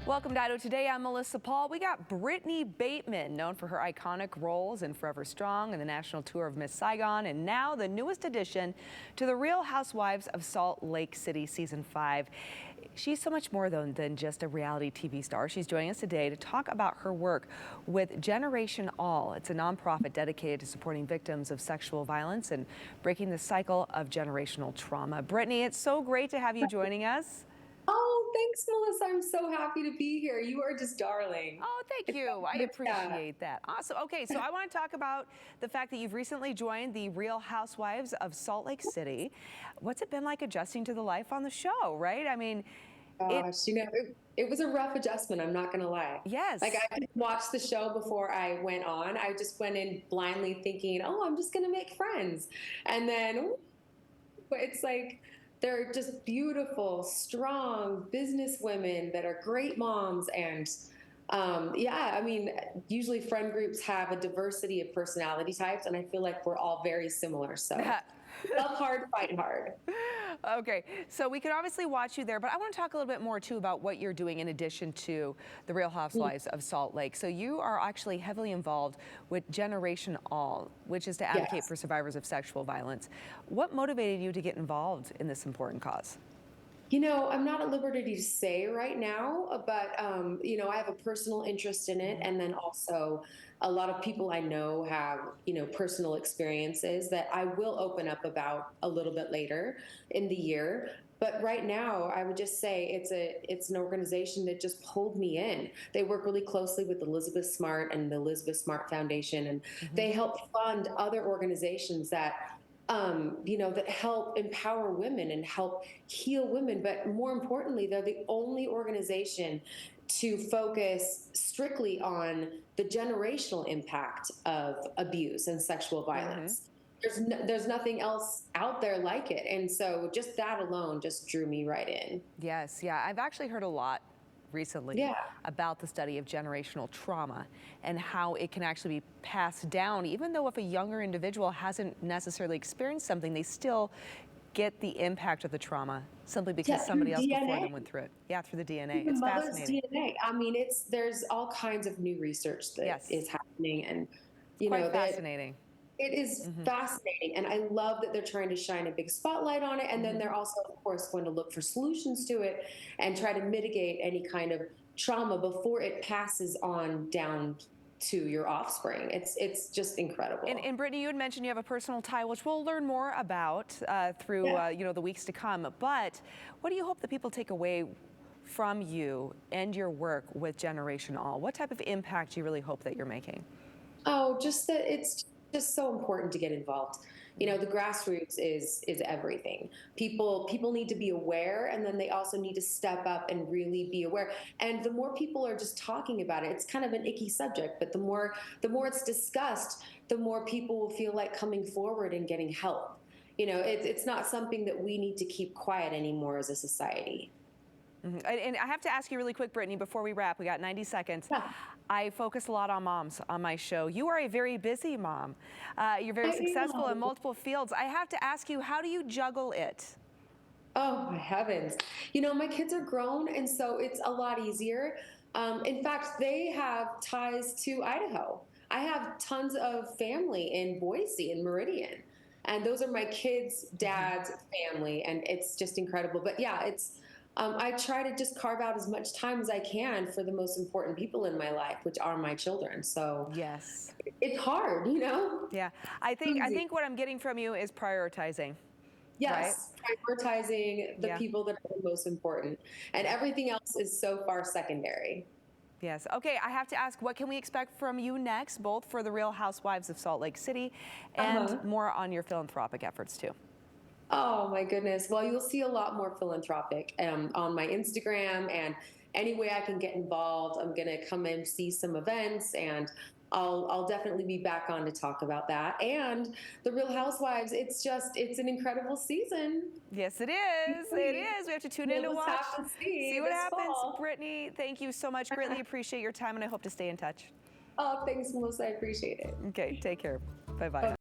Welcome to Idaho Today. I'm Melissa Paul. We got Britani Bateman, known for her iconic roles in Forever Strong and the national tour of Miss Saigon, and now the newest addition to the Real Housewives of Salt Lake City Season 5. She's so much more than just a reality TV star. She's joining us today to talk about her work with Generation All. It's a nonprofit dedicated to supporting victims of sexual violence and breaking the cycle of generational trauma. Britani, it's so great to have you joining us. Oh, thanks, Melissa. I'm so happy to be here. You are just darling. Oh, thank you. I appreciate that. Awesome. Okay, so I want to talk about the fact that you've recently joined the Real Housewives of Salt Lake City. What's it been like adjusting to the life on the show, right? I mean, Gosh, it was a rough adjustment, I'm not going to lie. yes. Like, I didn't watch the show before I went on. I just went in blindly thinking, oh, I'm just going to make friends. And then it's like, they're just beautiful, strong business women that are great moms. And yeah, I mean, usually friend groups have a diversity of personality types, and I feel like we're all very similar. So love hard, fight hard. Okay, so we could obviously watch you there, but I want to talk a little bit more too about what you're doing in addition to the Real Housewives of Salt Lake. So you are actually heavily involved with Generation All, which is to advocate for survivors of sexual violence. What motivated you to get involved in this important cause? You know, I'm not at liberty to say right now, but, you know, I have a personal interest in it. And then also a lot of people I know have, you know, personal experiences that I will open up about a little bit later in the year. But right now, I would just say it's an organization that just pulled me in. They work really closely with Elizabeth Smart and the Elizabeth Smart Foundation, and they help fund other organizations that you know, that help empower women and help heal women. But more importantly, they're the only organization to focus strictly on the generational impact of abuse and sexual violence. There's nothing else out there like it. And so just that alone just drew me right in. Yes, yeah, I've actually heard a lot recently about the study of generational trauma and how it can actually be passed down. Even though if a younger individual hasn't necessarily experienced something, they still get the impact of the trauma simply because somebody else before them went through it. Yeah, through the DNA. It's fascinating. DNA. I mean, there's all kinds of new research that is happening, and you know, fascinating. It is fascinating, and I love that they're trying to shine a big spotlight on it, and then they're also, of course, going to look for solutions to it and try to mitigate any kind of trauma before it passes on down to your offspring. It's just incredible. And Britani, you had mentioned you have a personal tie, which we'll learn more about through you know, the weeks to come. But what do you hope that people take away from you and your work with Generation All? What type of impact do you really hope that you're making? Oh, just that it's just so important to get involved. You know, the grassroots is everything. People need to be aware, and then they also need to step up and really be aware. And the more people are just talking about it, it's kind of an icky subject, but the more it's discussed, the more people will feel like coming forward and getting help. You know, it's not something that we need to keep quiet anymore as a society. And I have to ask you really quick, Britani, before we wrap, we got 90 seconds. I focus a lot on moms on my show. You are a very busy mom. You're very successful in multiple fields. I have to ask you, how do you juggle it? Oh, my heavens. You know, my kids are grown, and so it's a lot easier. In fact, they have ties to Idaho. I have tons of family in Boise and Meridian, and those are my kids' dad's family, and it's just incredible. But yeah, I try to just carve out as much time as I can for the most important people in my life, which are my children. So yes, it's hard, you know? Yeah, I think what I'm getting from you is prioritizing. Yes, right? Prioritizing the people that are the most important, and everything else is so far secondary. Yes. Okay, I have to ask, what can we expect from you next, both for the Real Housewives of Salt Lake City and more on your philanthropic efforts too? Oh my goodness. Well, you'll see a lot more philanthropic on my Instagram, and any way I can get involved, I'm going to come and see some events, and I'll definitely be back on to talk about that. And the Real Housewives, it's an incredible season. Yes, it is. It is. We have to tune in to watch. See what happens. Britani, thank you so much. Greatly appreciate your time, and I hope to stay in touch. Oh, thanks, Melissa. I appreciate it. Okay, take care. Bye-bye.